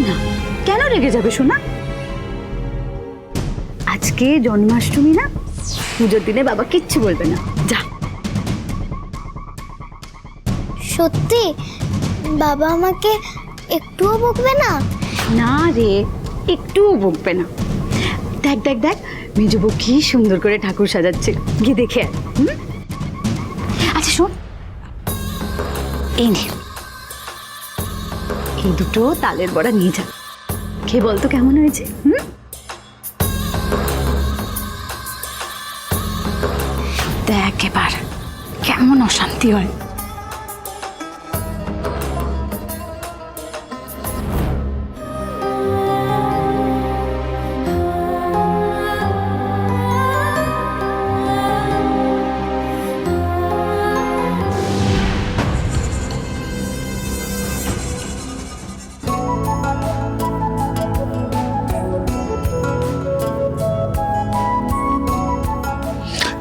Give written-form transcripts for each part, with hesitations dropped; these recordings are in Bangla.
না, কেন রেগে যাবে সোনা? আজকে জন্মাষ্টমী না, পুজোর দিনে বাবা কিচ্ছু বলবে না। যা। সত্যি বাবা আমাকে একটুও বকবে না? না রে, একটুও বকবে না। দেখ দেখ দেখ, মেজো বউ কি সুন্দর করে ঠাকুর সাজাচ্ছে, গিয়ে দেখে আয়। আচ্ছা শোন, এই নে, এই দুটো তালের বড়া নিয়ে যা, খেয়ে বলতো কেমন হয়েছে। দেখ এবার কেমন অশান্তি হয়।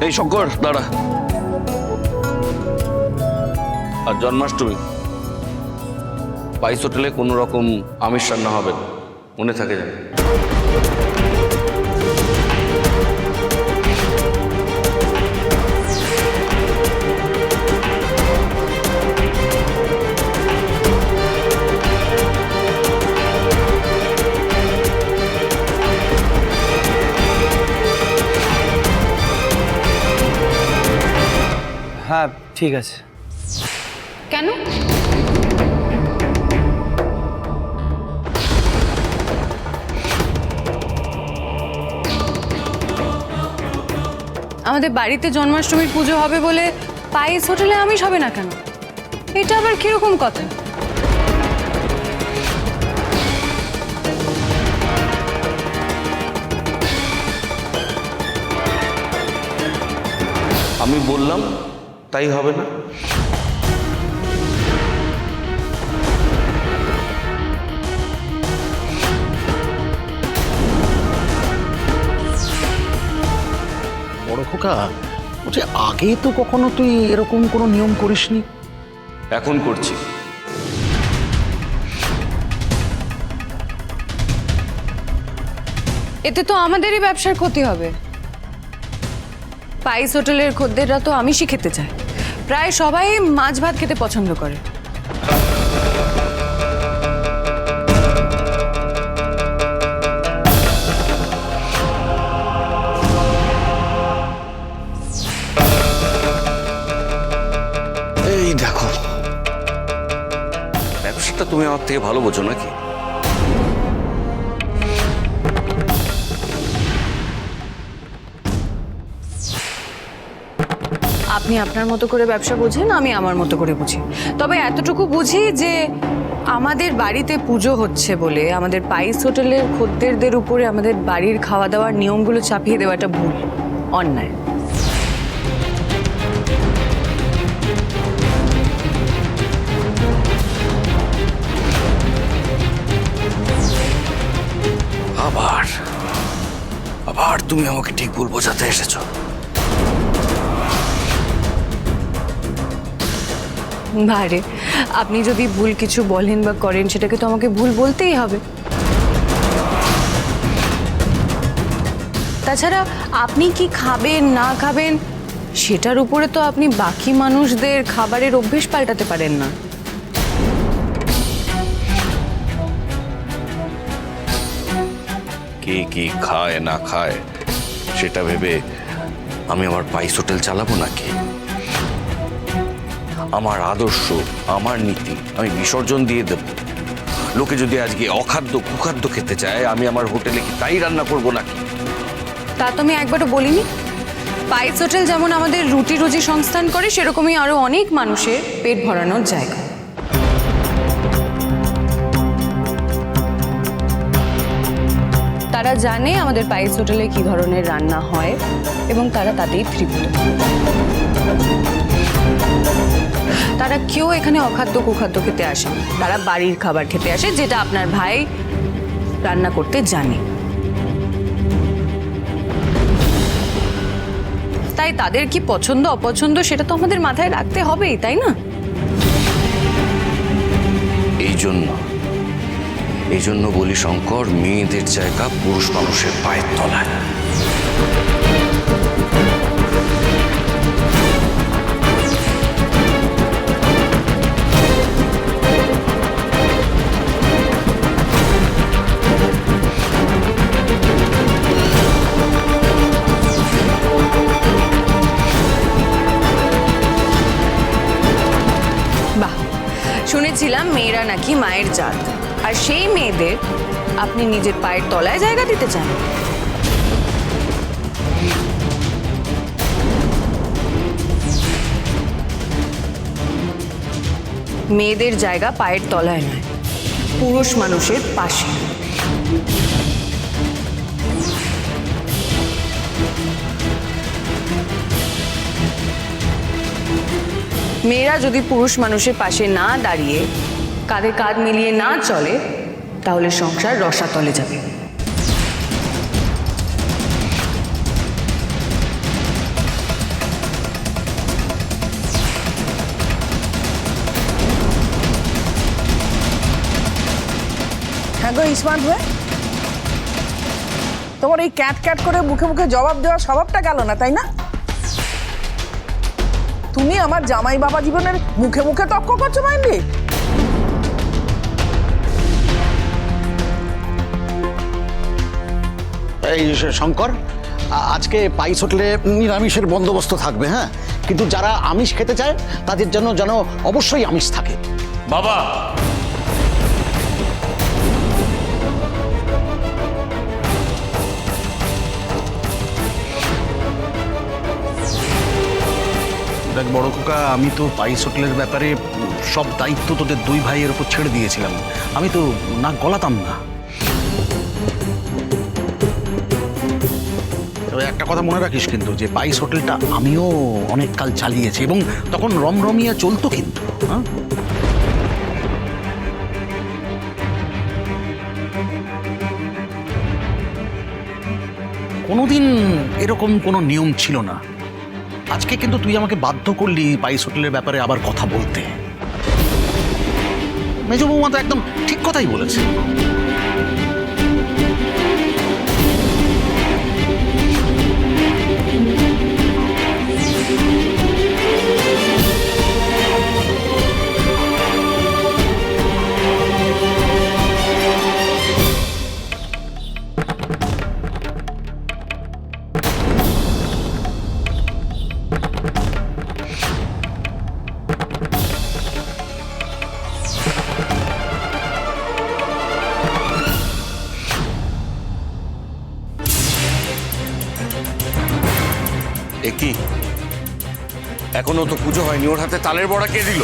এই শঙ্কর দাঁড়া। আর জন্মাষ্টমী পাইস হোটেলে কোনো রকম আমিষ রান্না হবে না, মনে থাকে যেন। হ্যাঁ ঠিক আছে। কেন? আমাদের বাড়িতে জন্মাষ্টমীর পুজো হবে বলে পাইস হোটেলে আমিষ হবে না কেন? এটা আবার কিরকম কথা? আমি বললাম তাই হবে না? বড় খোকা, বলছে আগে তো কখনো তুই এরকম কোনো নিয়ম করিসনি। এখন করছি। এতে তো আমাদেরই ব্যবসার ক্ষতি হবে। পাইস হোটেলের খদ্দেররা তো আমিষই খেতে চায়, প্রায় সবাই মাছ ভাত খেতে পছন্দ করে। এই দেখো, ব্যবসাটা তুমি আমার থেকে ভালো বোঝো নাকি? আপনি আপনার মতো করে ব্যবসা বোঝেন, আমি আমার মতো করে বুঝি। তবে এতটুকু বুঝি যে আমাদের বাড়িতে পুজো হচ্ছে বলে আমাদের পাইস হোটেলের খদ্দেরদের উপরে আমাদের বাড়ির খাওয়া দাওয়ার নিয়মগুলো চাপিয়ে দেওয়াটা ভুল, অন্যায়। আবার আবার তুমি আমাকে ঠিক ভুল বোঝাতে এসেছো। বারে, আপনি যদি ভুল কিছু বলেন বা করেন সেটাকে তো আমাকে ভুল বলতেই হবে। তাছাড়া আপনি কি খাবেন না খাবেন সেটার উপরে তো আপনি বাকি মানুষদের খাবারের অভ্যেস পাল্টাতে পারেন না। কে কি খায় না খায় সেটা ভেবে আমি আমার পাইস হোটেল চালাবো নাকি? আমার আদর্শ, আমার নীতি আমি বিসর্জন দিয়ে দেব। লোকে যদি আজকে অখাদ্য কুখাদ্য খেতে চায়, আমি আমার হোটেলে কি তাই রান্না করব নাকি? তা তো আমি একবারও বলিনি। পাইস হোটেল যেমন আমাদের রুটি রুজি সংস্থান করে, সেরকমই আরো অনেক মানুষের পেট ভরানোর জায়গা। তারা জানে আমাদের পাইস হোটেলে কি ধরনের রান্না হয় এবং তারা তাতেই তৃপ্ত। তারা কেউ এখানে অখাদ্য কুখাদ্য খেতে আসে, তারা বাড়ির খাবার খেতে আসে, যেটা আপনার ভাই রান্না করতে জানে। তাই তাদের কি পছন্দ অপছন্দ সেটা তো আমাদের মাথায় রাখতে হবেই, তাই না? এই জন্য বলি শঙ্কর, মেয়েদের জায়গা পুরুষ মানুষের পায়ের তলায়। বাহ, শুনেছিলাম মেয়েরা নাকি মায়ের জাত, আর সেই মেয়েদের আপনি নিজের পায়ের তলায় জায়গা দিতে চান। মেয়েদের জায়গা পায়ের তলায় নয়, পুরুষ মানুষের পাশে। মেয়েরা যদি পুরুষ মানুষের পাশে না দাঁড়িয়ে কাঁধে কাঁধ মিলিয়ে না চলে, তাহলে সংসার রসাতলে যাবে। হ্যাঁ গো স্মার্ট হয়ে তোমার এই ক্যাট ক্যাট করে মুখে মুখে জবাব দেওয়ার স্বভাবটা গেল না, তাই না? তুমি আমার জামাই বাবা জীবনের মুখে মুখে তর্ক করছো মাইন্ডি। এই শঙ্কর, আজকে পাইস হোটেলে নিরামিষের বন্দোবস্ত থাকবে, হ্যাঁ, কিন্তু যারা আমিষ খেতে চায় তাদের জন্য যেন অবশ্যই আমিষ থাকে। বাবা, দেখ বড় খোকা, আমি তো পাইস হোটেলের ব্যাপারে সব দায়িত্ব তোদের দুই ভাইয়ের উপর ছেড়ে দিয়েছিলাম। আমি তো নাক গলাতাম না। তবে একটা কথা মনে রাখিস কিন্তু, যে পাইস হোটেলটা আমিও অনেক কাল চালিয়েছি এবং তখন রমরমিয়া চলতো কিন্তু, হ্যাঁ। কোনোদিন এরকম কোনো নিয়ম ছিল না। আজকে কিন্তু তুই আমাকে বাধ্য করলি পাইস হোটেলের ব্যাপারে আবার কথা বলতে। মেজ বৌমা তো একদম ঠিক কথাই বলেছে। এ কি, এখনো তো পুজো হয়নি, ওর হাতে তালের বড়া কে দিল?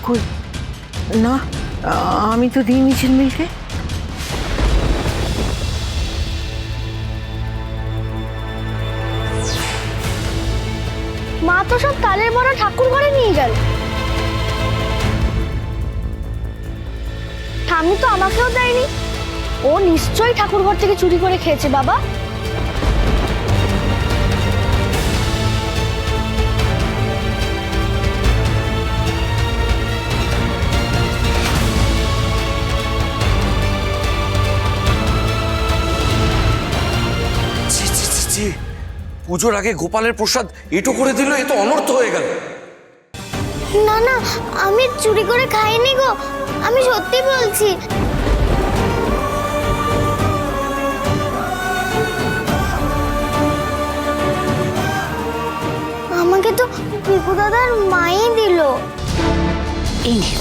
কই না, আমি তো দিইনি ঝিলমিলকে। মা তো সব তালের বড়া ঠাকুর ঘরে নিয়ে গেল। ঠাম্মি তো আমাকেও দেয়নি। ও নিশ্চয়ই ঠাকুর ঘর থেকে চুরি করে খেয়েছে বাবা। পুজোর আগে গোপালের প্রসাদ এটো করে দিল, এ তো অনর্থ হয়ে গেল। না না, আমি চুরি করে খাইনি গো, আমি সত্যি বলছি। আমাকে তো পিকু দাদার মাই দিল। এই নে,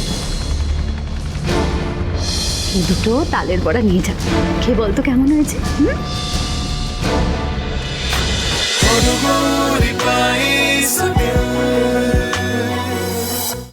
এই দুটো তালের বড়া নিয়ে যা, খেয়ে বলতো কেমন হয়েছে। Guri Pais